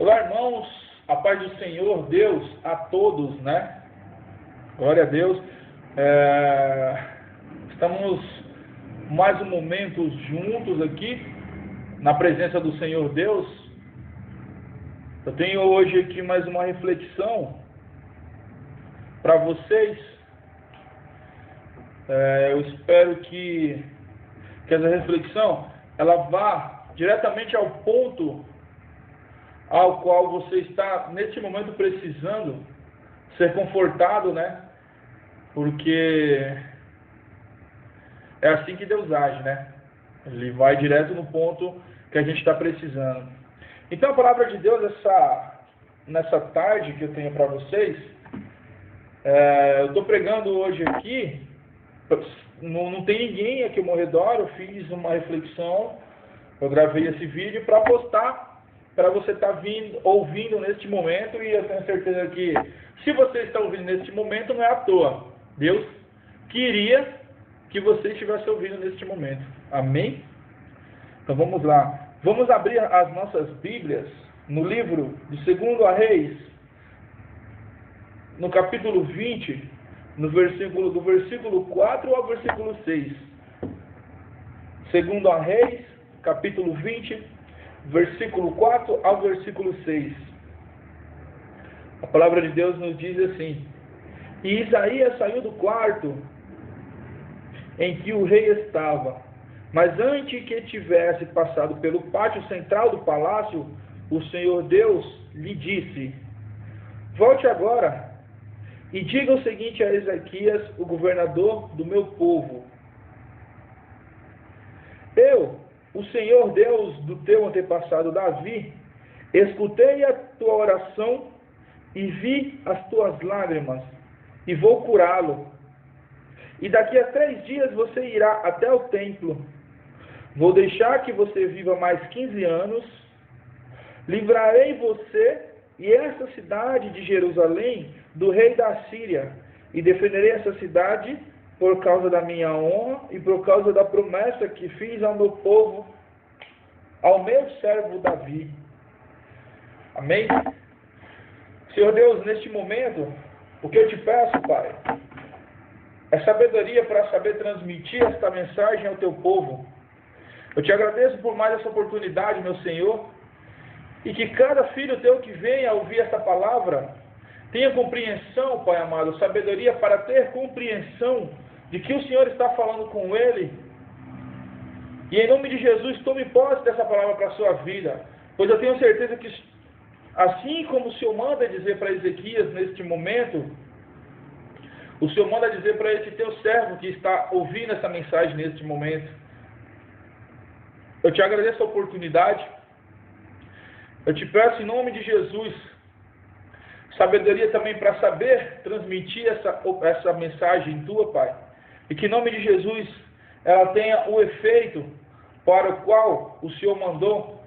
Olá, irmãos, a paz do Senhor Deus a todos, né? Glória a Deus. Estamos mais um momento juntos aqui, na presença do Senhor Deus. Eu tenho hoje aqui mais uma reflexão para vocês. Eu espero que essa reflexão ela vá diretamente ao ponto ao qual você está neste momento precisando ser confortado, né? Porque é assim que Deus age, né? Ele vai direto no ponto que a gente está precisando. Então a palavra de Deus nessa tarde que eu tenho para vocês, eu estou pregando hoje aqui, não tem ninguém aqui ao meu redor, eu fiz uma reflexão, eu gravei esse vídeo para postar, para você estar ouvindo neste momento, e eu tenho certeza que se você está ouvindo neste momento, não é à toa. Deus queria que você estivesse ouvindo neste momento. Amém? Então vamos lá. Vamos abrir as nossas Bíblias no livro de 2 Reis, no capítulo 20, do versículo 4 ao versículo 6. 2 Reis, capítulo 20, versículo 4 ao versículo 6. A palavra de Deus nos diz assim: E Isaías saiu do quarto em que o rei estava, mas antes que tivesse passado pelo pátio central do palácio, o Senhor Deus lhe disse: Volte agora e diga o seguinte a Ezequias, o governador do meu povo: Eu, o Senhor Deus do teu antepassado Davi, escutei a tua oração e vi as tuas lágrimas, e vou curá-lo. E daqui a 3 dias você irá até o templo. Vou deixar que você viva mais 15 anos. Livrarei você e essa cidade de Jerusalém do rei da Síria, e defenderei essa cidade por causa da minha honra e por causa da promessa que fiz ao meu povo, ao meu servo Davi. Amém? Senhor Deus, neste momento, o que eu te peço, Pai, é sabedoria para saber transmitir esta mensagem ao teu povo. Eu te agradeço por mais essa oportunidade, meu Senhor, e que cada filho teu que venha ouvir esta palavra tenha compreensão, Pai amado, sabedoria para ter compreensão de que o Senhor está falando com ele. E em nome de Jesus, tome posse dessa palavra para a sua vida, pois eu tenho certeza que, assim como o Senhor manda dizer para Ezequias neste momento, o Senhor manda dizer para esse teu servo que está ouvindo essa mensagem neste momento. Eu te agradeço a oportunidade. Eu te peço em nome de Jesus sabedoria também para saber transmitir essa mensagem tua, Pai. E que em nome de Jesus ela tenha o efeito para o qual o Senhor mandou.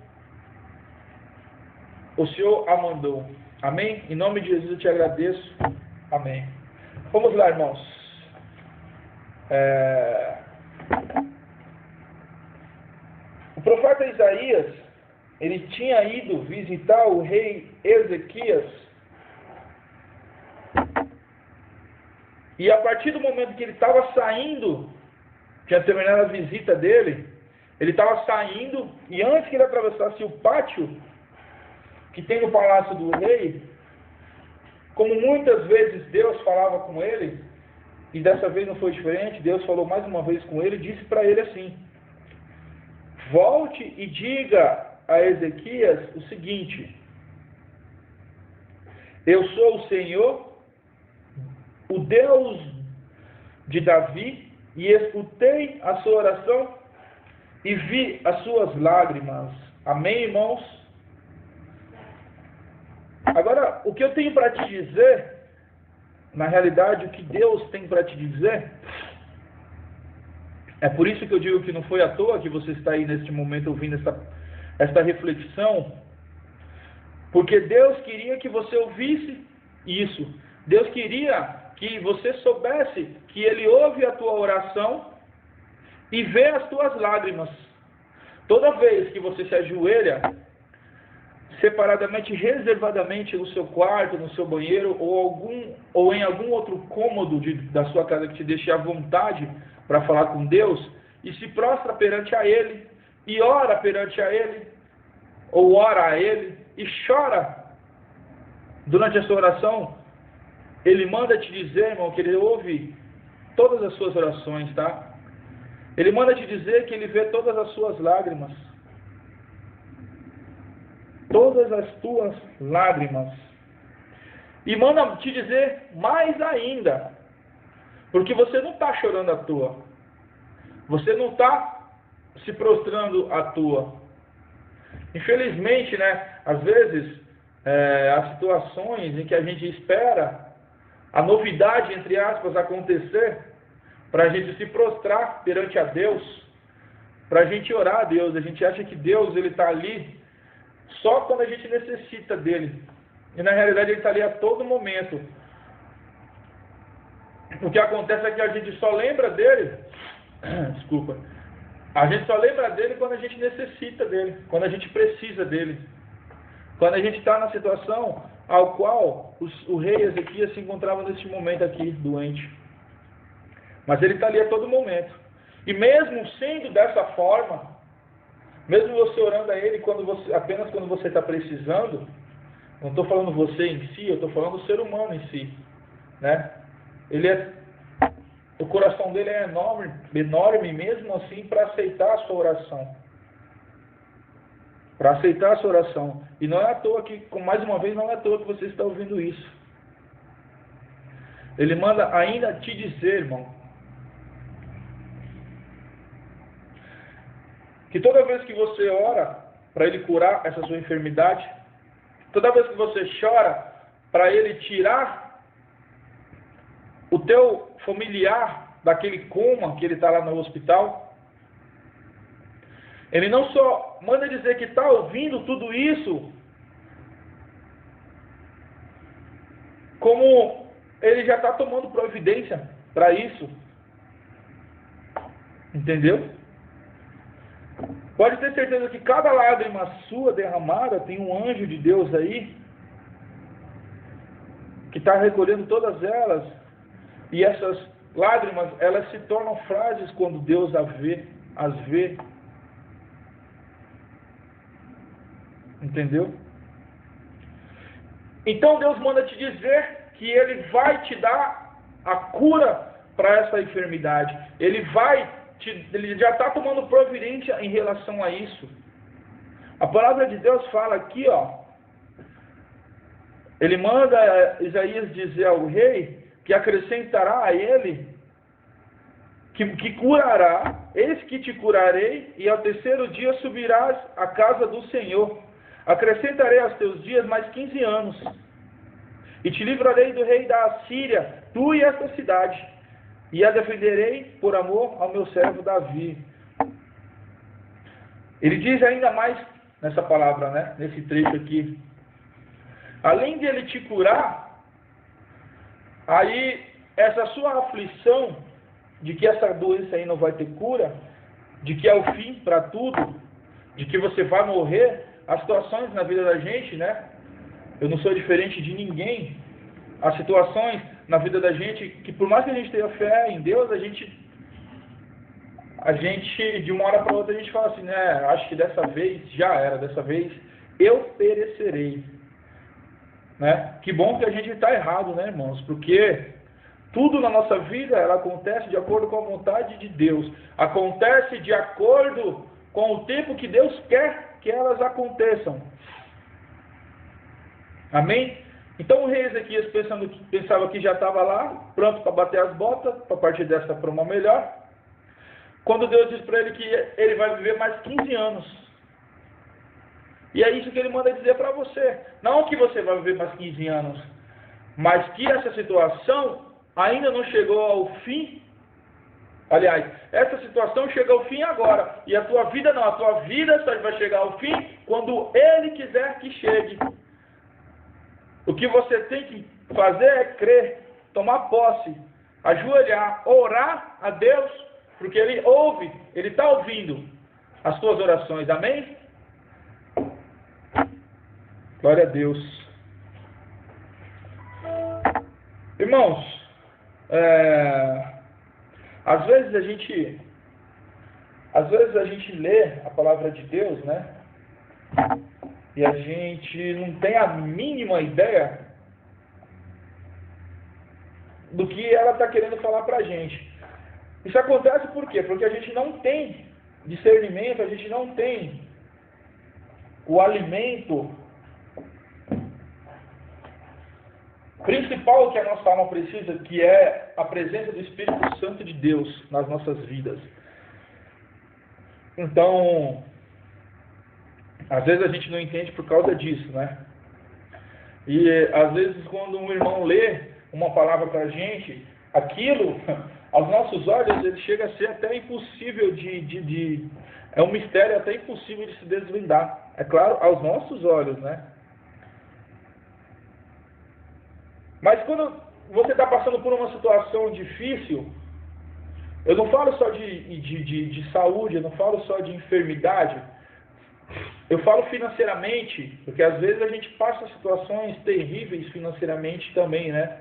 O Senhor a mandou. Amém? Em nome de Jesus eu te agradeço. Amém. Vamos lá, irmãos. O profeta Isaías, ele tinha ido visitar o rei Ezequias. E a partir do momento que ele estava saindo, tinha terminado a visita dele, ele estava saindo, e antes que ele atravessasse o pátio que tem no palácio do rei, como muitas vezes Deus falava com ele, e dessa vez não foi diferente, Deus falou mais uma vez com ele e disse para ele assim: Volte e diga a Ezequias o seguinte: Eu sou o Senhor, o Deus de Davi, e escutei a sua oração e vi as suas lágrimas. Amém, irmãos? Agora, o que eu tenho para te dizer, na realidade, o que Deus tem para te dizer, é por isso que eu digo que não foi à toa que você está aí neste momento ouvindo esta reflexão, porque Deus queria que você ouvisse isso. Deus queria que você soubesse que Ele ouve a tua oração e vê as tuas lágrimas. Toda vez que você se ajoelha, separadamente, reservadamente no seu quarto, no seu banheiro ou em algum outro cômodo da sua casa que te deixe à vontade para falar com Deus, e se prostra perante a Ele, e ora perante a Ele, ou ora a Ele, e chora durante a sua oração, Ele manda te dizer, irmão, que Ele ouve todas as suas orações, tá? Ele manda te dizer que Ele vê todas as suas lágrimas. Todas as tuas lágrimas. E manda te dizer mais ainda, porque você não está chorando à toa. Você não está se prostrando à toa. Infelizmente, né, às vezes, as situações em que a gente espera a novidade, entre aspas, acontecer, para a gente se prostrar perante a Deus, para a gente orar a Deus, a gente acha que Deus ele está ali só quando a gente necessita dele. E na realidade ele está ali a todo momento. O que acontece é que a gente só lembra dele, desculpa, a gente só lembra dele quando a gente necessita dele, quando a gente precisa dele. Quando a gente está na situação ao qual o rei Ezequias se encontrava neste momento aqui, doente. Mas ele está ali a todo momento. E mesmo sendo dessa forma, mesmo você orando a Ele apenas quando você está precisando, não estou falando você em si, eu estou falando o ser humano em si, né? O coração dele é enorme mesmo assim para aceitar a sua oração. Para aceitar a sua oração. E não é à toa que, mais uma vez, não é à toa que você está ouvindo isso. Ele manda ainda te dizer, irmão, que toda vez que você ora para Ele curar essa sua enfermidade, toda vez que você chora para Ele tirar o teu familiar daquele coma que ele está lá no hospital, Ele não só manda dizer que está ouvindo tudo isso, como Ele já está tomando providência para isso. Entendeu? Pode ter certeza que cada lágrima sua derramada tem um anjo de Deus aí que está recolhendo todas elas, e essas lágrimas elas se tornam frases quando Deus as vê. Entendeu? Então Deus manda te dizer que Ele vai te dar a cura para essa enfermidade. Ele já está tomando providência em relação a isso. A palavra de Deus fala aqui, ó. Ele manda Isaías dizer ao rei que acrescentará a ele, que curará, eis que te curarei, e ao terceiro dia subirás à casa do Senhor. Acrescentarei aos teus dias mais 15 anos, e te livrarei do rei da Assíria, tu e esta cidade, e a defenderei por amor ao meu servo Davi. Ele diz ainda mais nessa palavra, né? Nesse trecho aqui. Além de ele te curar, aí essa sua aflição de que essa doença aí não vai ter cura, de que é o fim para tudo, de que você vai morrer, as situações na vida da gente, né? Eu não sou diferente de ninguém. As situações na vida da gente, que por mais que a gente tenha fé em Deus, a gente de uma hora para outra a gente fala assim, né? Acho que dessa vez já era, dessa vez eu perecerei, né? Que bom que a gente está errado, né, irmãos? Porque tudo na nossa vida ela acontece de acordo com a vontade de Deus, acontece de acordo com o tempo que Deus quer que elas aconteçam. Amém? Então o rei Ezequias pensava que já estava lá, pronto para bater as botas, para partir dessa para uma melhor. Quando Deus diz para ele que ele vai viver mais 15 anos. E é isso que ele manda dizer para você. Não que você vai viver mais 15 anos, mas que essa situação ainda não chegou ao fim. Aliás, essa situação chega ao fim agora. E a tua vida não, a tua vida só vai chegar ao fim quando Ele quiser que chegue. O que você tem que fazer é crer, tomar posse, ajoelhar, orar a Deus, porque Ele ouve, Ele está ouvindo as tuas orações, amém? Glória a Deus. Irmãos, às vezes a gente lê a palavra de Deus, né? E a gente não tem a mínima ideia do que ela está querendo falar para a gente. Isso acontece por quê? Porque a gente não tem discernimento, a gente não tem o alimento principal que a nossa alma precisa, que é a presença do Espírito Santo de Deus nas nossas vidas. Então, às vezes a gente não entende por causa disso, né? E às vezes quando um irmão lê uma palavra para a gente, aquilo, aos nossos olhos, ele chega a ser até impossível é um mistério até impossível de se desvendar. É claro, aos nossos olhos, né? Mas quando você está passando por uma situação difícil, eu não falo só de saúde, eu não falo só de enfermidade, eu falo financeiramente, porque às vezes a gente passa situações terríveis financeiramente também, né?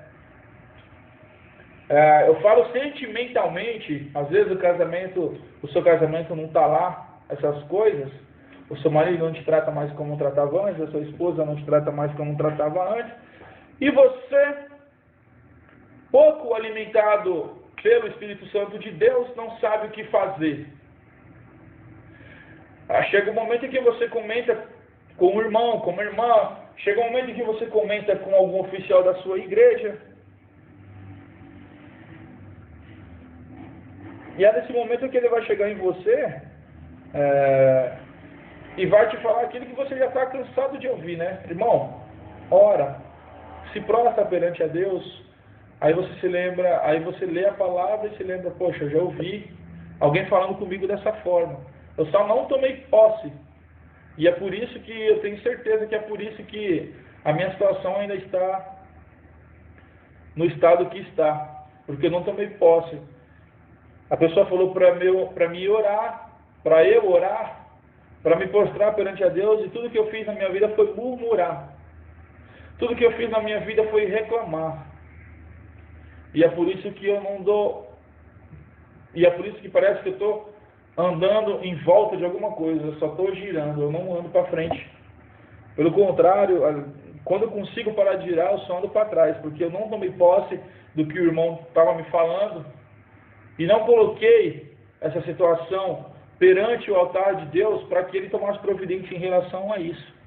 Eu falo sentimentalmente, às vezes o seu casamento não está lá, essas coisas, o seu marido não te trata mais como tratava antes, a sua esposa não te trata mais como tratava antes, e você, pouco alimentado pelo Espírito Santo de Deus, não sabe o que fazer. Chega um momento em que você comenta com um irmão, com uma irmã, chega um momento em que você comenta com algum oficial da sua igreja, e é nesse momento que ele vai chegar em você e vai te falar aquilo que você já está cansado de ouvir, né? Irmão, ora, se prostra perante a Deus, aí você se lembra, aí você lê a palavra e se lembra, poxa, eu já ouvi alguém falando comigo dessa forma, eu só não tomei posse, e é por isso que eu tenho certeza que é por isso que a minha situação ainda está no estado que está, porque eu não tomei posse. A pessoa falou para mim orar, para eu orar, para me prostrar perante a Deus, e tudo que eu fiz na minha vida foi murmurar. Tudo que eu fiz na minha vida foi reclamar. E é por isso que eu não dou... E é por isso que parece que eu estou andando em volta de alguma coisa. Eu só estou girando, eu não ando para frente. Pelo contrário, quando eu consigo parar de girar, eu só ando para trás. Porque eu não tomei posse do que o irmão estava me falando. E não coloquei essa situação perante o altar de Deus para que ele tomasse providência em relação a isso.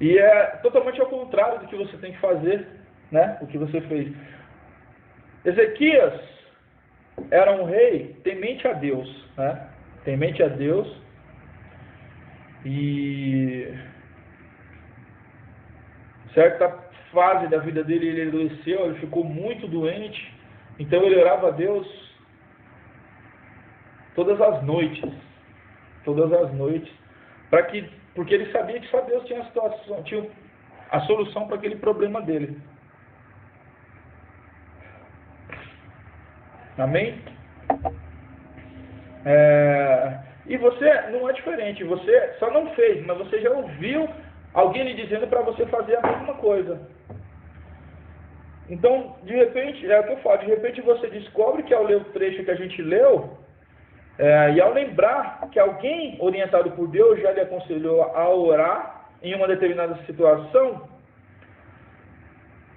E é totalmente ao contrário do que você tem que fazer, né? O que você fez. Ezequias era um rei temente a Deus, né? Temente a Deus. E certa fase da vida dele ele adoeceu, ele ficou muito doente. Então ele orava a Deus todas as noites, porque ele sabia que só Deus tinha a solução para aquele problema dele. Amém? E você não é diferente, você só não fez, mas você já ouviu alguém lhe dizendo para você fazer a mesma coisa. Então, de repente, é o que eu falo, de repente você descobre que ao ler o trecho que a gente leu, e ao lembrar que alguém orientado por Deus já lhe aconselhou a orar em uma determinada situação,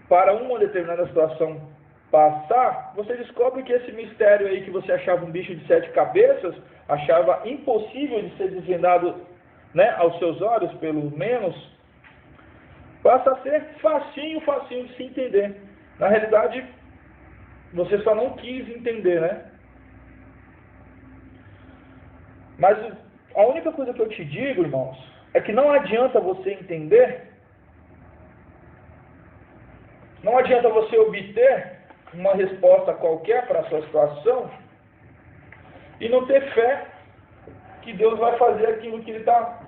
para uma determinada situação passar, você descobre que esse mistério aí que você achava um bicho de 7 cabeças, achava impossível de ser desvendado, né, aos seus olhos, pelo menos, passa a ser facinho de se entender. Na realidade, você só não quis entender, né? Mas a única coisa que eu te digo, irmãos, é que não adianta você entender, não adianta você obter uma resposta qualquer para a sua situação e não ter fé que Deus vai fazer aquilo que Ele está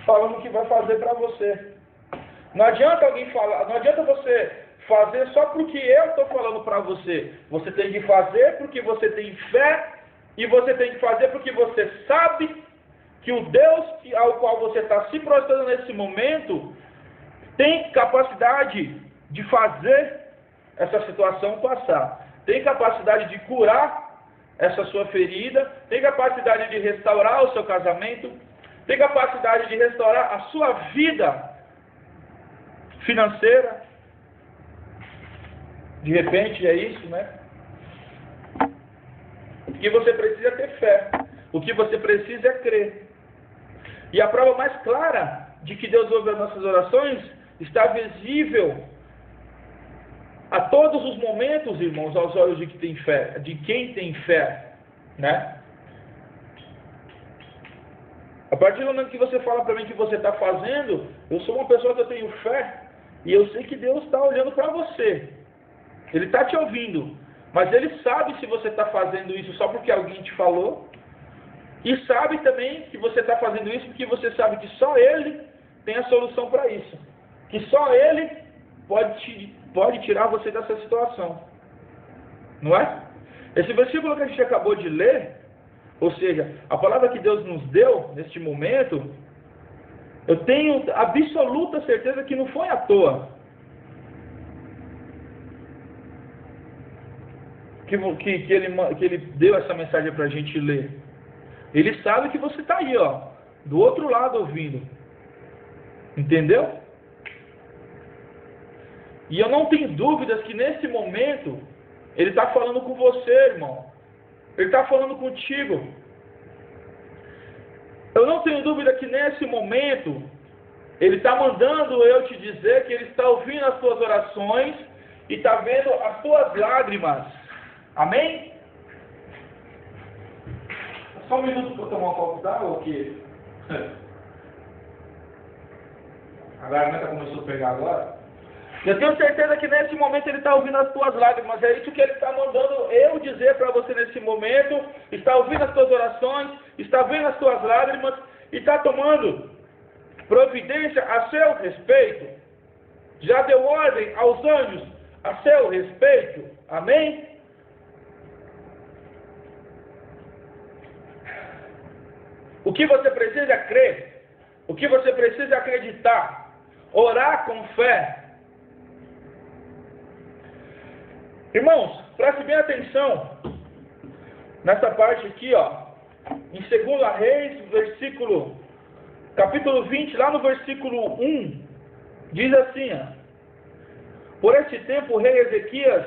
falando que vai fazer para você. Não adianta alguém falar, não adianta você fazer só porque eu estou falando para você. Você tem que fazer porque você tem fé e você tem que fazer porque você sabe que o Deus ao qual você está se prostrando nesse momento tem capacidade de fazer essa situação passar. Tem capacidade de curar essa sua ferida, tem capacidade de restaurar o seu casamento, tem capacidade de restaurar a sua vida financeira. De repente é isso, né? O que você precisa é ter fé. O que você precisa é crer. E a prova mais clara de que Deus ouve as nossas orações está visível a todos os momentos, irmãos, aos olhos de quem tem fé, né? A partir do momento que você fala para mim que você está fazendo, eu sou uma pessoa que eu tenho fé e eu sei que Deus está olhando para você. Ele está te ouvindo, mas Ele sabe se você está fazendo isso só porque alguém te falou, e sabe também que você está fazendo isso porque você sabe que só Ele tem a solução para isso, que só Ele pode tirar você dessa situação, não é? Esse versículo que a gente acabou de ler, ou seja, a palavra que Deus nos deu neste momento, eu tenho absoluta certeza que não foi à toa. Que ele deu essa mensagem para a gente ler. Ele sabe que você está aí, ó, do outro lado ouvindo. Entendeu? E eu não tenho dúvidas que nesse momento Ele está falando com você, irmão. Ele está falando contigo. Eu não tenho dúvida que nesse momento Ele está mandando eu te dizer que Ele está ouvindo as tuas orações e está vendo as tuas lágrimas. Amém? Só um minuto para eu tomar um copo d'água ou o quê? A garganta começou a pegar agora. Eu tenho certeza que nesse momento Ele está ouvindo as tuas lágrimas. É isso que Ele está mandando eu dizer para você nesse momento. Está ouvindo as tuas orações, está vendo as tuas lágrimas e está tomando providência a seu respeito. Já deu ordem aos anjos a seu respeito. Amém? O que você precisa é crer. O que você precisa é acreditar. Orar com fé. Irmãos, preste bem atenção nessa parte aqui, ó. Em 2 Reis, capítulo 20, lá no versículo 1, diz assim, ó. Por esse tempo o rei Ezequias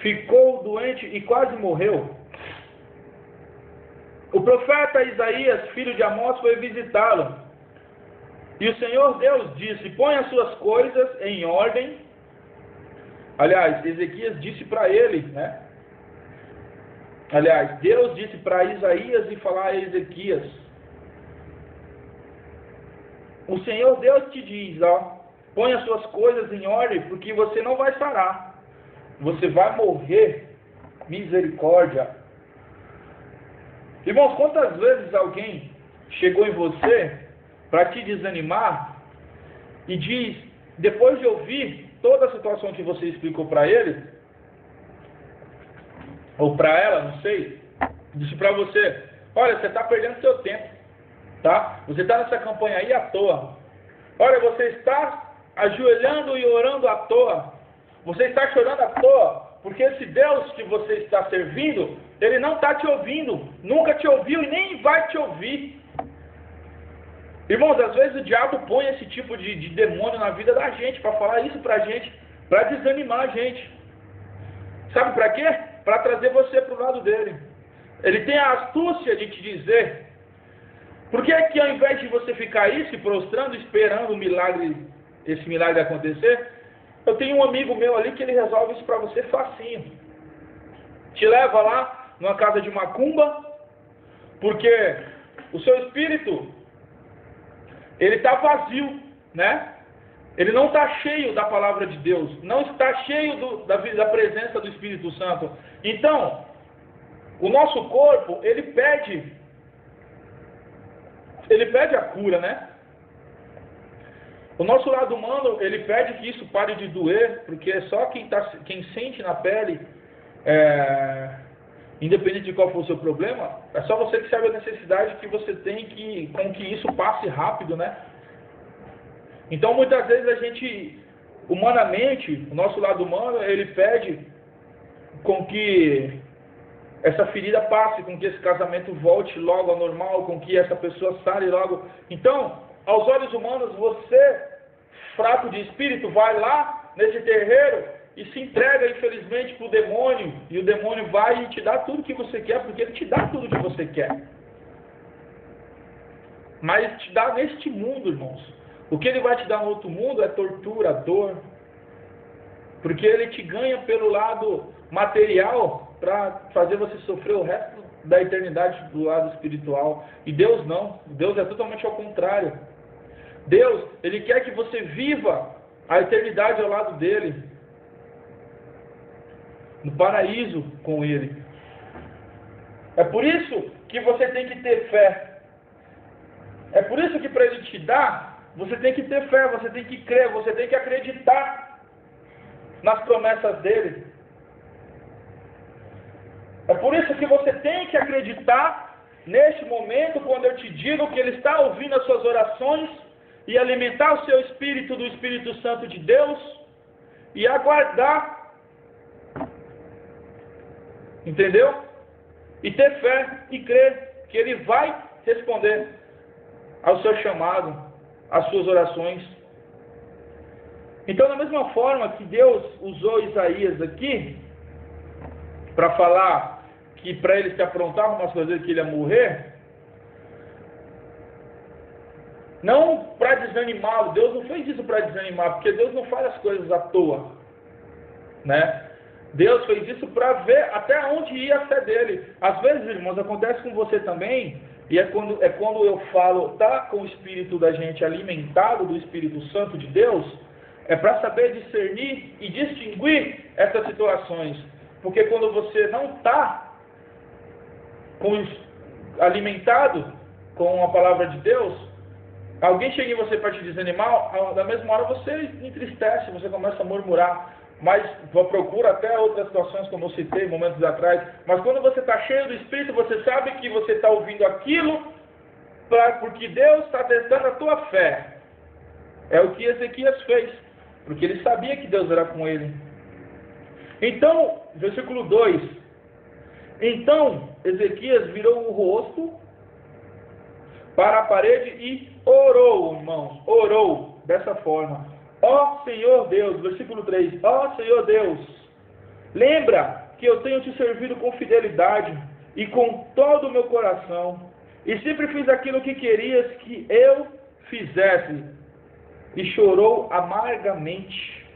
ficou doente e quase morreu. O profeta Isaías, filho de Amós, foi visitá-lo. E o Senhor Deus disse: põe as suas coisas em ordem. Aliás, Ezequias disse para ele, né? Aliás, Deus disse para Isaías e falar a Ezequias: o Senhor Deus te diz, ó, põe as suas coisas em ordem, porque você não vai sarar. Você vai morrer. Misericórdia. Irmãos, quantas vezes alguém chegou em você para te desanimar e diz, depois de ouvir toda a situação que você explicou para ele, ou para ela, não sei, disse para você: olha, você está perdendo seu tempo, tá? Você está nessa campanha aí à toa. Olha, você está ajoelhando e orando à toa. Você está chorando à toa, porque esse Deus que você está servindo, Ele não está te ouvindo, nunca te ouviu e nem vai te ouvir. Irmãos, às vezes o diabo põe esse tipo de demônio na vida da gente, para falar isso para a gente, para desanimar a gente. Sabe para quê? Para trazer você para o lado dele. Ele tem a astúcia de te dizer: por que que ao invés de você ficar aí se prostrando, esperando o milagre, esse milagre acontecer, eu tenho um amigo meu ali que ele resolve isso para você facinho. Te leva lá numa casa de macumba, porque o seu espírito, ele está vazio, né? Ele não está cheio da palavra de Deus, não está cheio da presença do Espírito Santo. Então, o nosso corpo, ele pede a cura, né? O nosso lado humano, ele pede que isso pare de doer, porque é só quem sente na pele independente de qual for o seu problema, é só você que sabe a necessidade que você tem com que isso passe rápido, né? Então, muitas vezes a gente, humanamente, o nosso lado humano, ele pede com que essa ferida passe, com que esse casamento volte logo ao normal, com que essa pessoa saia logo. Então, aos olhos humanos, você, fraco de espírito, vai lá nesse terreiro e se entrega, infelizmente, para o demônio, e o demônio vai e te dá tudo que você quer, porque ele te dá tudo que você quer. Mas te dá neste mundo, irmãos. O que ele vai te dar no outro mundo é tortura, dor, porque ele te ganha pelo lado material para fazer você sofrer o resto da eternidade do lado espiritual. E Deus não. Deus é totalmente ao contrário. Deus, ele quer que você viva a eternidade ao lado dele, no paraíso com ele. É por isso que você tem que ter fé. É por isso que para ele te dar, você tem que ter fé, você tem que crer, você tem que acreditar nas promessas dele. É por isso que você tem que acreditar neste momento, quando eu te digo que ele está ouvindo as suas orações, e alimentar o seu espírito do Espírito Santo de Deus, e aguardar. Entendeu? E ter fé e crer que ele vai responder ao seu chamado, às suas orações. Então, da mesma forma que Deus usou Isaías aqui para falar que para ele se aprontar umas coisas que ele ia morrer, não para desanimá-lo. Deus não fez isso para desanimar, porque Deus não faz as coisas à toa, né? Deus fez isso para ver até onde ia a fé dele. Às vezes, irmãos, acontece com você também, e é quando eu falo, tá com o espírito da gente alimentado do Espírito Santo de Deus, é para saber discernir e distinguir essas situações. Porque quando você não está alimentado com a palavra de Deus, alguém chega em você para te desanimar, da mesma hora você entristece, você começa a murmurar. Mas procura até outras situações, como eu citei momentos atrás. Mas quando você está cheio do Espírito, você sabe que você está ouvindo aquilo porque Deus está testando a tua fé. É o que Ezequias fez, porque ele sabia que Deus era com ele. Então, versículo 2. Então Ezequias virou o rosto para a parede e orou, irmãos. Orou dessa forma: ó Senhor Deus, versículo 3, ó Senhor Deus, lembra que eu tenho te servido com fidelidade e com todo o meu coração, e sempre fiz aquilo que querias que eu fizesse. E chorou amargamente.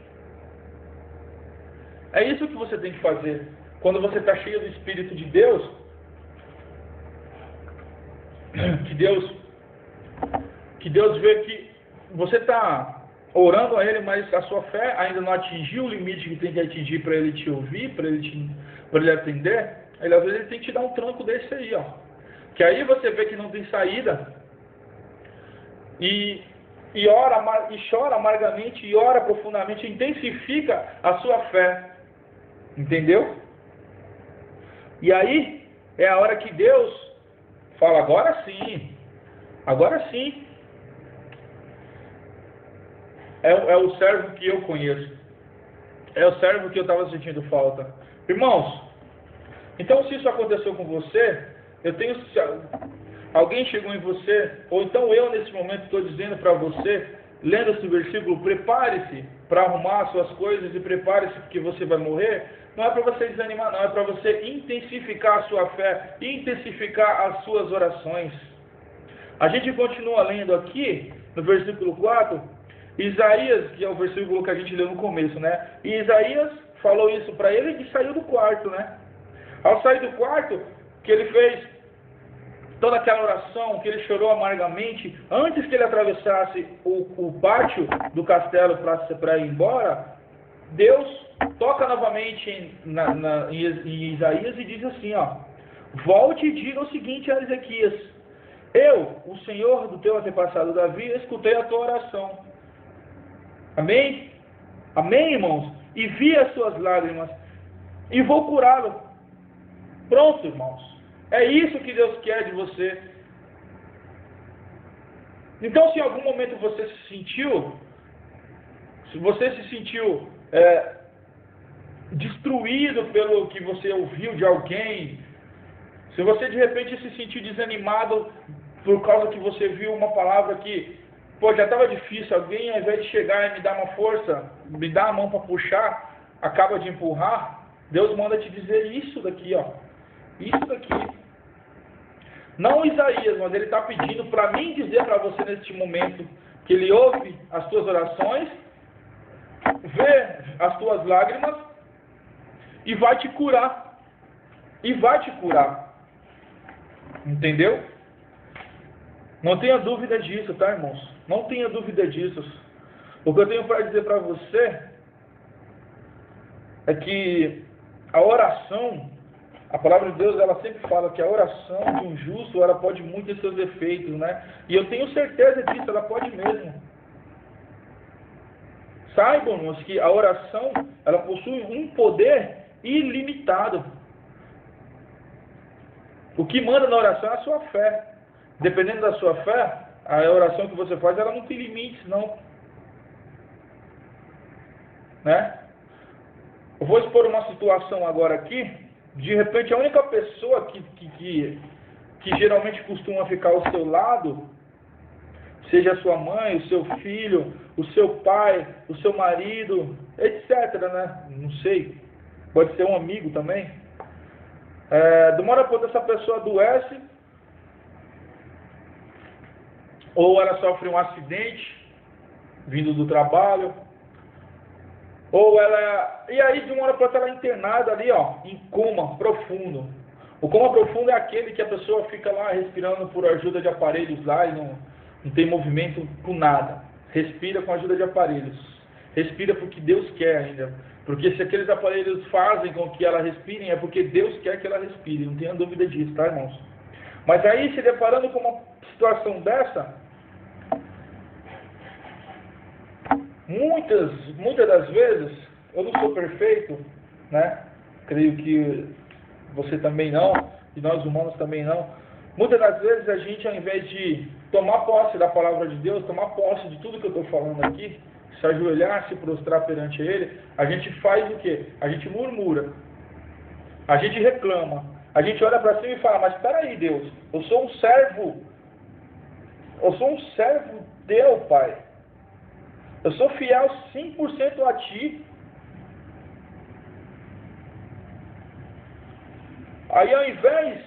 É isso que você tem que fazer. Quando você está cheio do Espírito de Deus, que Deus vê que você está orando a Ele, mas a sua fé ainda não atingiu o limite que tem que atingir para Ele te ouvir, para Ele atender. Às vezes Ele tem que te dar um tranco desse aí, ó. Que aí você vê que não tem saída, e chora amargamente, e ora profundamente, intensifica a sua fé. Entendeu? E aí é a hora que Deus fala: agora sim, agora sim. É o servo que eu conheço. É o servo que eu estava sentindo falta. Irmãos, então se isso aconteceu com você, alguém chegou em você, ou então eu nesse momento estou dizendo para você, lendo esse versículo: prepare-se para arrumar as suas coisas e prepare-se porque você vai morrer. Não é para você desanimar, não, é para você intensificar a sua fé, intensificar as suas orações. A gente continua lendo aqui, no versículo 4, Isaías, que é o versículo que a gente leu no começo, né? E Isaías falou isso para ele e saiu do quarto, né? Ao sair do quarto, que ele fez toda aquela oração, que ele chorou amargamente, antes que ele atravessasse o pátio do castelo para ir embora, Deus toca novamente em Isaías e diz assim, ó: volte e diga o seguinte a Ezequias: eu, o Senhor do teu antepassado Davi, escutei a tua oração. Amém? Amém, irmãos? E vi as suas lágrimas, e vou curá-lo. Pronto, irmãos. É isso que Deus quer de você. Então, se em algum momento você se sentiu destruído pelo que você ouviu de alguém, se você de repente se sentiu desanimado por causa que você viu uma palavra que, pô, já estava difícil, alguém ao invés de chegar e me dar uma força, me dar a mão para puxar, acaba de empurrar, Deus manda te dizer isso daqui, ó. Isso daqui. Não Isaías, mas ele está pedindo para mim dizer para você neste momento que ele ouve as tuas orações, vê as tuas lágrimas e vai te curar. E vai te curar. Entendeu? Não tenha dúvida disso, tá, irmãos? Não tenha dúvida disso. O que eu tenho para dizer para você é que a oração, a palavra de Deus, ela sempre fala que a oração de um justo, ela pode muito ter seus efeitos, né? E eu tenho certeza disso, ela pode mesmo. Saibam, irmãos, que a oração, ela possui um poder ilimitado. O que manda na oração é a sua fé. Dependendo da sua fé, a oração que você faz, ela não tem limites, não. Né? Eu vou expor uma situação agora aqui. De repente, a única pessoa que geralmente costuma ficar ao seu lado, seja a sua mãe, o seu filho, o seu pai, o seu marido, etc., né? Não sei. Pode ser um amigo também. De uma hora para outra, essa pessoa adoece, ou ela sofre um acidente vindo do trabalho, ou ela... E aí, de uma hora para outra, ela é internada ali, ó, em coma profundo. O coma profundo é aquele que a pessoa fica lá respirando por ajuda de aparelhos lá e não tem movimento com nada. Respira com a ajuda de aparelhos. Respira porque Deus quer ainda. Porque se aqueles aparelhos fazem com que ela respire, é porque Deus quer que ela respire. Não tenha dúvida disso, tá, irmãos? Mas aí, se deparando com uma situação dessa, muitas das vezes, eu não sou perfeito, né? Creio que você também não, e nós humanos também não. Muitas das vezes a gente, ao invés de tomar posse da palavra de Deus, tomar posse de tudo que eu estou falando aqui, se ajoelhar, se prostrar perante Ele, a gente faz o quê? A gente murmura, a gente reclama, a gente olha para cima e fala, mas espera aí, Deus, eu sou um servo teu, Pai. Eu sou fiel 100% a Ti. Aí, ao invés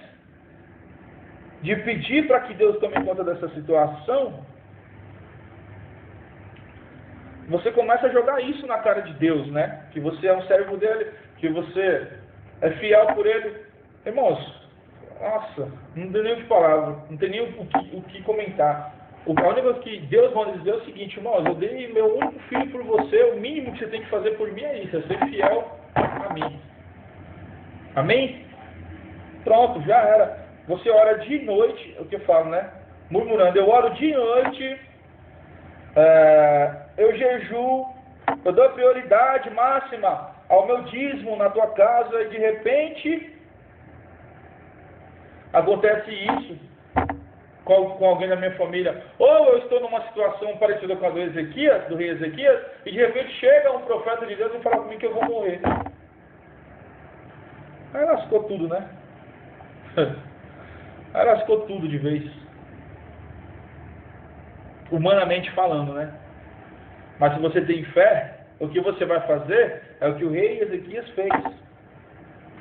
de pedir para que Deus tome conta dessa situação, você começa a jogar isso na cara de Deus, né? Que você é um servo dele, que você é fiel por ele. Irmãos, nossa, não tem nem o que falar, não tem nem o que comentar. A única coisa que Deus vai dizer é o seguinte, irmãos, eu dei meu único filho por você, o mínimo que você tem que fazer por mim é isso, é ser fiel a mim. Amém? Pronto, já era. Você ora de noite, é o que eu falo, né? Murmurando, eu oro de noite, eu jejuo, eu dou prioridade máxima ao meu dízimo na tua casa e de repente acontece isso com alguém da minha família. Ou eu estou numa situação parecida com a do rei Ezequias, e de repente chega um profeta de Deus e fala comigo que eu vou morrer. Aí lascou tudo, né? Aí lascou tudo de vez. Humanamente falando, né? Mas se você tem fé, o que você vai fazer é o que o rei Ezequias fez.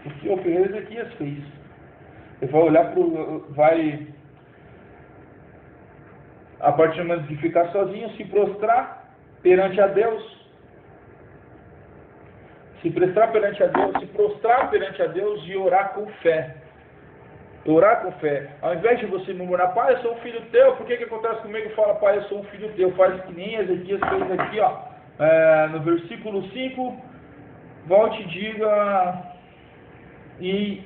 O que o rei Ezequias fez. Ele vai olhar a partir do momento de ficar sozinho, se prostrar perante a Deus. Se prostrar perante a Deus e orar com fé. Orar com fé. Ao invés de você murmurar, pai, eu sou um filho teu, por que acontece comigo? Fala, pai, eu sou um filho teu. Faz que nem Ezequias fez aqui, ó. No versículo 5, volte e diga, e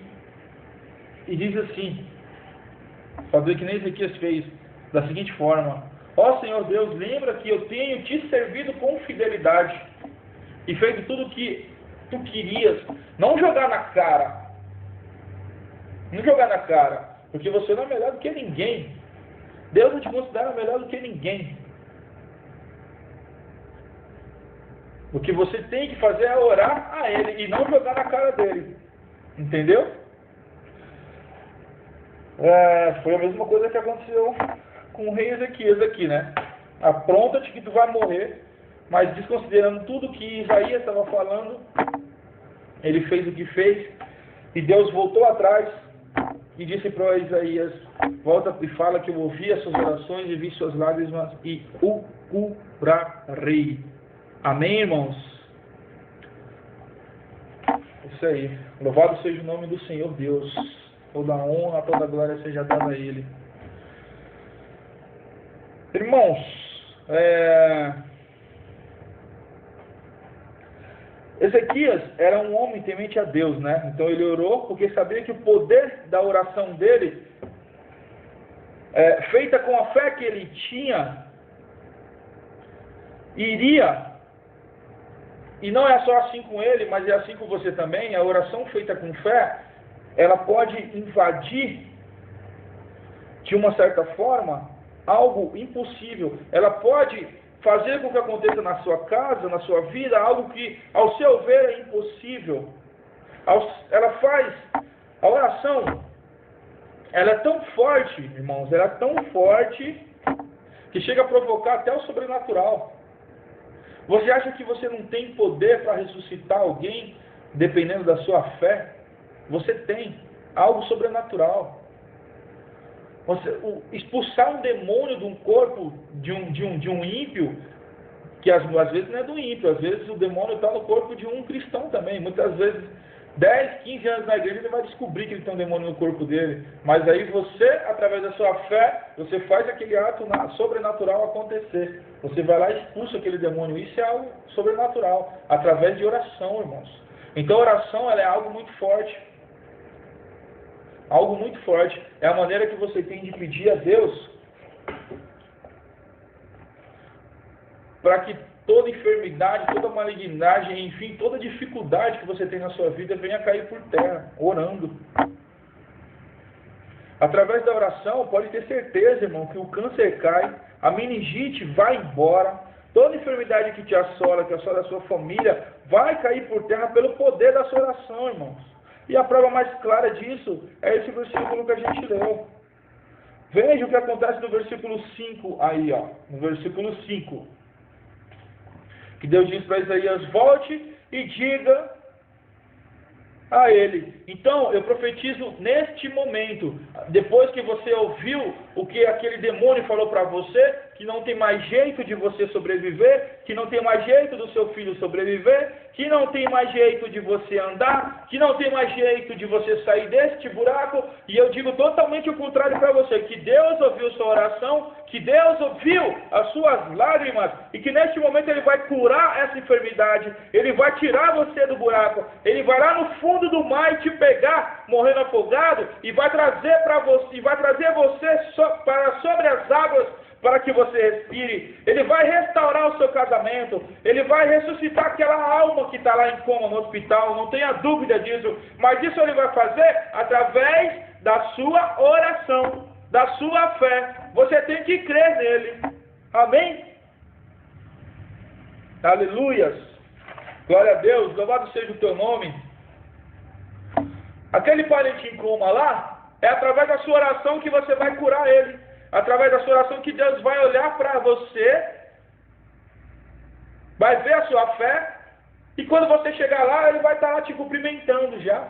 diz assim, fazer que nem Ezequias fez, da seguinte forma, ó Senhor Deus, lembra que eu tenho te servido com fidelidade, e feito tudo o que tu querias, não jogar na cara, Não jogar na cara, porque você não é melhor do que ninguém. Deus não te considera melhor do que ninguém. O que você tem que fazer é orar a Ele e não jogar na cara dele. Entendeu? Foi a mesma coisa que aconteceu com o rei Ezequias aqui, né? Apronta-te que tu vai morrer, mas desconsiderando tudo que Isaías estava falando, ele fez o que fez, e Deus voltou atrás e disse para Isaías: volta e fala que eu ouvi as suas orações e vi suas lágrimas e o curarei. Amém, irmãos? Isso aí. Louvado seja o nome do Senhor Deus. Toda honra, toda glória seja dada a Ele. Irmãos, Ezequias era um homem temente a Deus, né? Então ele orou porque sabia que o poder da oração dele, feita com a fé que ele tinha, iria. E não é só assim com ele, mas é assim com você também. A oração feita com fé, ela pode invadir, de uma certa forma, algo impossível. Ela pode fazer com que aconteça na sua casa, na sua vida, algo que, ao seu ver, é impossível. Ela faz, a oração, ela é tão forte, irmãos, ela é tão forte, que chega a provocar até o sobrenatural. Você acha que você não tem poder para ressuscitar alguém, dependendo da sua fé? Você tem algo sobrenatural. Expulsar um demônio de um corpo de um ímpio, que às vezes não é do ímpio, às vezes o demônio está no corpo de um cristão também. Muitas vezes, 10, 15 anos na igreja, ele vai descobrir que ele tem um demônio no corpo dele. Mas aí você, através da sua fé, você faz aquele ato sobrenatural acontecer. Você vai lá e expulsa aquele demônio. Isso é algo sobrenatural, através de oração, irmãos. Então a oração, ela é algo muito forte. Algo muito forte. É a maneira que você tem de pedir a Deus para que toda enfermidade, toda malignidade, enfim, toda dificuldade que você tem na sua vida venha cair por terra, orando. Através da oração, pode ter certeza, irmão, que o câncer cai, a meningite vai embora, toda enfermidade que te assola, que assola a sua família, vai cair por terra pelo poder da sua oração, irmãos. E a prova mais clara disso é esse versículo que a gente leu. Veja o que acontece no versículo 5 aí, ó. No versículo 5. Que Deus diz para Isaías: volte e diga a ele. Então, eu profetizo neste momento, depois que você ouviu o que aquele demônio falou para você, que não tem mais jeito de você sobreviver, que não tem mais jeito do seu filho sobreviver, que não tem mais jeito de você andar, que não tem mais jeito de você sair deste buraco, e eu digo totalmente o contrário para você, que Deus ouviu sua oração, que Deus ouviu as suas lágrimas, e que neste momento Ele vai curar essa enfermidade, Ele vai tirar você do buraco, Ele vai lá no fundo do mar e te pegar, morrendo afogado, e vai trazer para você, e vai trazer você para sobre as águas, para que você respire. Ele vai restaurar o seu casamento, Ele vai ressuscitar aquela alma que está lá em coma no hospital, não tenha dúvida disso, mas isso Ele vai fazer através da sua oração, da sua fé. Você tem que crer nele. Amém? Aleluias. Glória a Deus, louvado seja o teu nome. Aquele parente em coma lá, é através da sua oração que você vai curar ele. Através da sua oração que Deus vai olhar para você, vai ver a sua fé, e quando você chegar lá, Ele vai estar lá te cumprimentando já.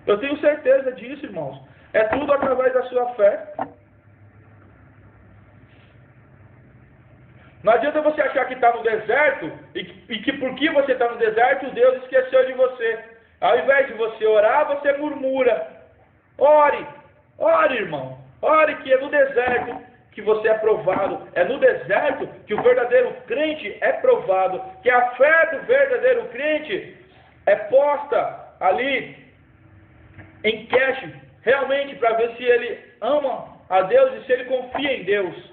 Eu tenho certeza disso, irmãos. É tudo através da sua fé. Não adianta você achar que está no deserto, e que porque você está no deserto, Deus esqueceu de você. Ao invés de você orar, você murmura. Ore, irmão. Ore, que é no deserto que você é provado. É no deserto que o verdadeiro crente é provado. Que a fé do verdadeiro crente é posta ali em cash, realmente, para ver se ele ama a Deus e se ele confia em Deus.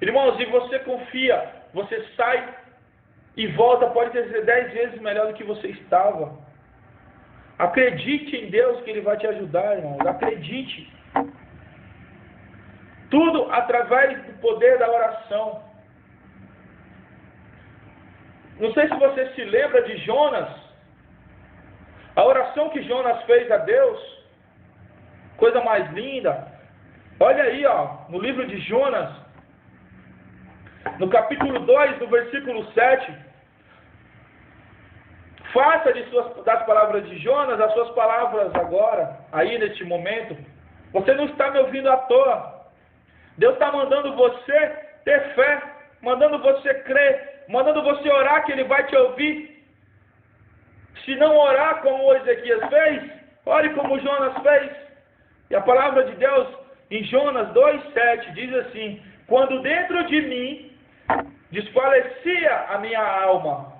Irmãos, se você confia, você sai e volta, pode ser 10 vezes melhor do que você estava. Acredite em Deus que Ele vai te ajudar, irmãos. Acredite. Tudo através do poder da oração. Não sei se você se lembra de Jonas. A oração que Jonas fez a Deus. Coisa mais linda. Olha aí, no livro de Jonas. No capítulo 2, no versículo 7. Faça das palavras de Jonas as suas palavras agora. Aí neste momento. Você não está me ouvindo à toa. Deus está mandando você ter fé. Mandando você crer. Mandando você orar que Ele vai te ouvir. Se não orar como o Ezequias fez, ore como Jonas fez. E a palavra de Deus em Jonas 2,7 diz assim: quando dentro de mim desfalecia a minha alma,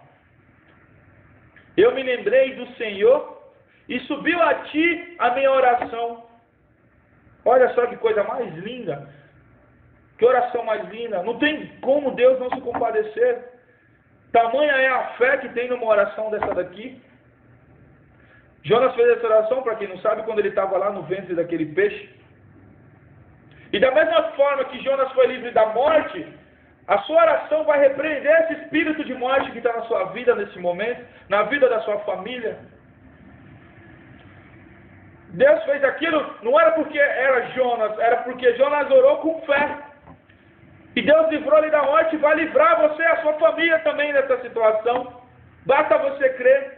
eu me lembrei do Senhor e subiu a ti a minha oração. Olha só que coisa mais linda. Que oração mais linda. Não tem como Deus não se compadecer. Tamanha é a fé que tem numa oração dessa daqui. Jonas fez essa oração, para quem não sabe, quando ele estava lá no ventre daquele peixe. E da mesma forma que Jonas foi livre da morte, a sua oração vai repreender esse espírito de morte que está na sua vida nesse momento, na vida da sua família. Deus fez aquilo, não era porque era Jonas, era porque Jonas orou com fé. E Deus livrou ele da morte e vai livrar você e a sua família também dessa situação. Basta você crer.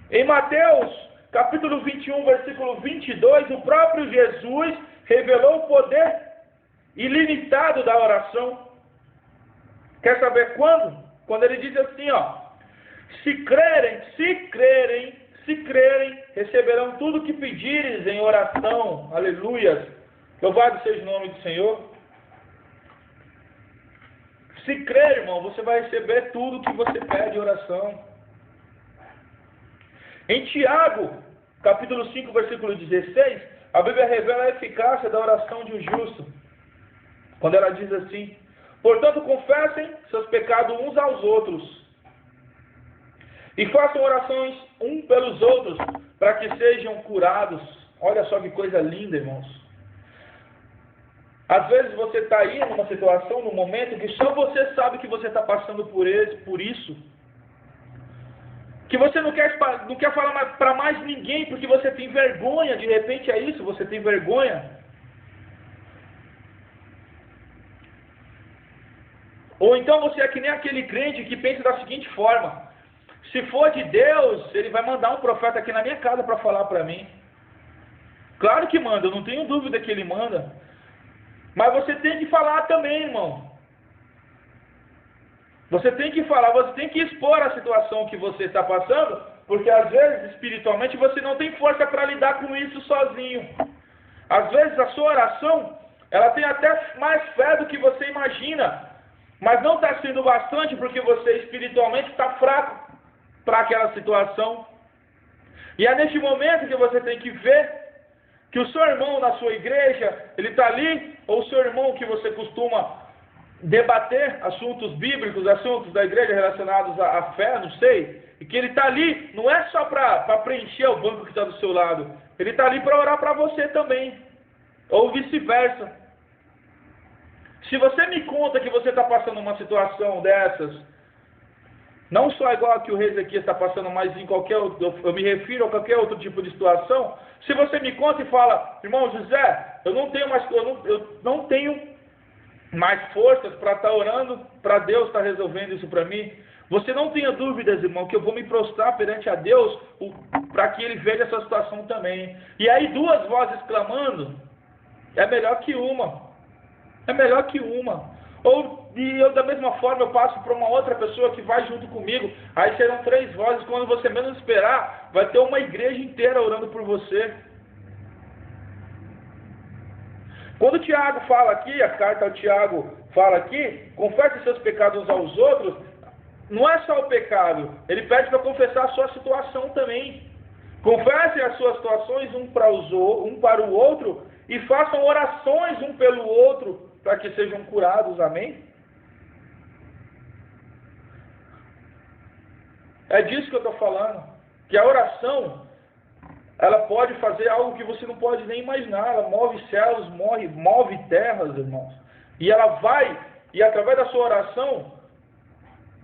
Em Mateus, capítulo 21, versículo 22, o próprio Jesus revelou o poder ilimitado da oração. Quer saber quando? Quando ele diz assim, se crerem, receberão tudo o que pedires em oração. Aleluias. Louvado seja o nome do Senhor. Se crer, irmão, você vai receber tudo o que você pede em oração. Em Tiago, capítulo 5, versículo 16, a Bíblia revela a eficácia da oração de um justo. Quando ela diz assim: portanto, confessem seus pecados uns aos outros e façam orações uns pelos outros, para que sejam curados. Olha só que coisa linda, irmãos. Às vezes você está aí numa situação, num momento, que só você sabe que você está passando por isso. Que você não quer falar para mais ninguém, porque você tem vergonha. De repente é isso, você tem vergonha. Ou então você é que nem aquele crente que pensa da seguinte forma: se for de Deus, Ele vai mandar um profeta aqui na minha casa para falar para mim. Claro que manda, eu não tenho dúvida que Ele manda. Mas você tem que falar também, irmão. Você tem que falar, você tem que expor a situação que você está passando, porque às vezes, espiritualmente, você não tem força para lidar com isso sozinho. Às vezes a sua oração, ela tem até mais fé do que você imagina, mas não está sendo bastante porque você espiritualmente está fraco para aquela situação. E é neste momento que você tem que ver que o seu irmão na sua igreja, ele está ali, ou o seu irmão que você costuma debater assuntos bíblicos, assuntos da igreja relacionados à fé, não sei, e que ele está ali, não é só para preencher o banco que está do seu lado, ele está ali para orar para você também, ou vice-versa. Se você me conta que você está passando uma situação dessas, não só igual a que o rei Ezequias está passando, mas em qualquer outro, eu me refiro a qualquer outro tipo de situação, se você me conta e fala: irmão José, eu não tenho mais forças para estar orando, para Deus estar resolvendo isso para mim, você não tenha dúvidas, irmão, que eu vou me prostrar perante a Deus para que Ele veja essa situação também. E aí duas vozes clamando é melhor que uma. É melhor que uma. E eu da mesma forma eu passo para uma outra pessoa que vai junto comigo. Aí serão três vozes. Quando você menos esperar, vai ter uma igreja inteira orando por você. Quando o Tiago fala aqui, a carta ao Tiago fala aqui: confesse seus pecados uns aos outros. Não é só o pecado. Ele pede para confessar a sua situação também. Confessem as suas situações um para o outro e façam orações um pelo outro, para que sejam curados, amém? É disso que eu estou falando. Que a oração, ela pode fazer algo que você não pode nem imaginar. Ela move céus, move terras, irmãos. E ela vai, e através da sua oração,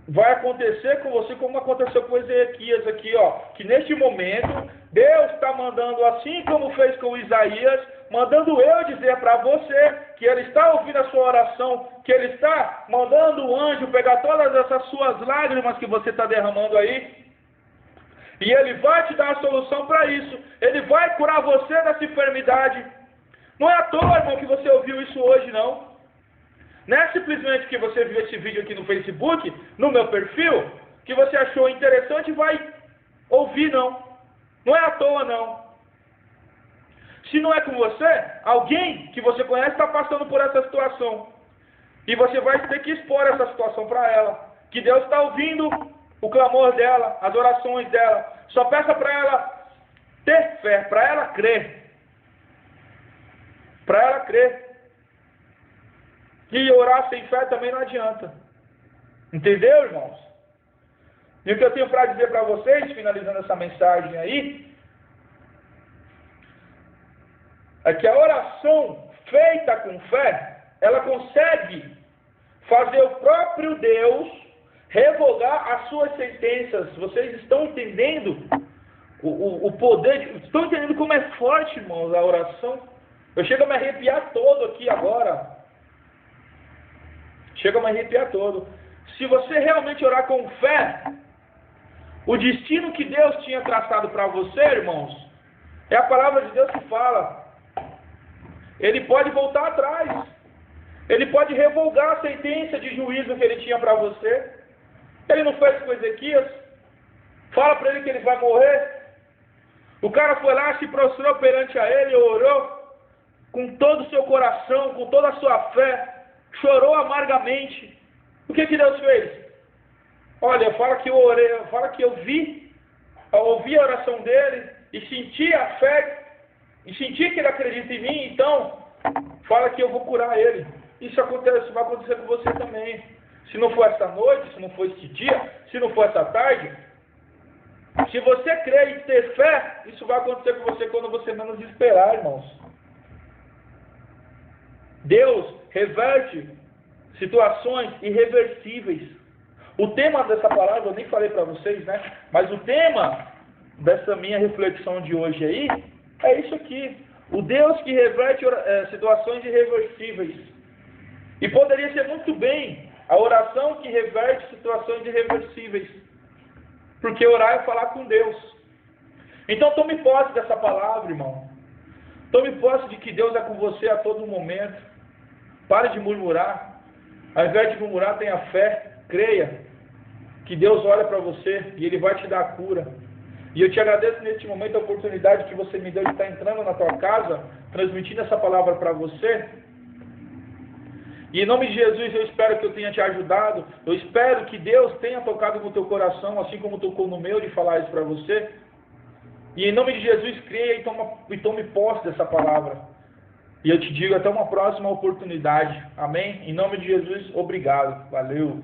vai acontecer com você como aconteceu com Ezequias aqui, ó. Que neste momento, Deus está mandando, assim como fez com Isaías, mandando eu dizer para você que Ele está ouvindo a sua oração, que Ele está mandando o anjo pegar todas essas suas lágrimas que você está derramando aí, e Ele vai te dar a solução para isso. Ele vai curar você dessa enfermidade. Não é à toa, irmão, que você ouviu isso hoje, não. Não é simplesmente que você viu esse vídeo aqui no Facebook, no meu perfil, que você achou interessante e vai ouvir, não. Não é à toa, não. Se não é com você, alguém que você conhece está passando por essa situação. E você vai ter que expor essa situação para ela. Que Deus está ouvindo o clamor dela, as orações dela. Só peça para ela ter fé, para ela crer. Para ela crer. E orar sem fé também não adianta. Entendeu, irmãos? E o que eu tenho para dizer para vocês, finalizando essa mensagem aí, é que a oração feita com fé, ela consegue fazer o próprio Deus revogar as suas sentenças. Vocês estão entendendo o poder? Estão entendendo como é forte, irmãos, a oração? Eu chego a me arrepiar todo aqui agora. Chega a me arrepiar todo. Se você realmente orar com fé, o destino que Deus tinha traçado para você, irmãos, é a palavra de Deus que fala. Ele pode voltar atrás. Ele pode revogar a sentença de juízo que ele tinha para você. Ele não fez com Ezequias. Fala para ele que ele vai morrer. O cara foi lá, se prostrou perante a ele, orou com todo o seu coração, com toda a sua fé, chorou amargamente. O que Deus fez? Olha, fala que eu orei, fala que eu ouvi a oração dele e senti a fé, e senti que ele acredita em mim, então fala que eu vou curar ele. Isso vai acontecer com você também. Se não for essa noite, se não for este dia, se não for essa tarde, se você crer e ter fé, isso vai acontecer com você quando você menos esperar, irmãos. Deus reverte situações irreversíveis. O tema dessa palavra, eu nem falei para vocês, né? Mas o tema dessa minha reflexão de hoje aí, é isso aqui. O Deus que reverte situações irreversíveis. E poderia ser muito bem a oração que reverte situações irreversíveis. Porque orar é falar com Deus. Então tome posse dessa palavra, irmão. Tome posse de que Deus é com você a todo momento. Pare de murmurar. Ao invés de murmurar, tenha fé. Creia que Deus olha para você e Ele vai te dar a cura. E eu te agradeço neste momento a oportunidade que você me deu de estar entrando na tua casa, transmitindo essa palavra para você. E em nome de Jesus eu espero que eu tenha te ajudado. Eu espero que Deus tenha tocado no teu coração, assim como tocou no meu, de falar isso para você. E em nome de Jesus, creia e tome posse dessa palavra. E eu te digo até uma próxima oportunidade. Amém? Em nome de Jesus, obrigado. Valeu.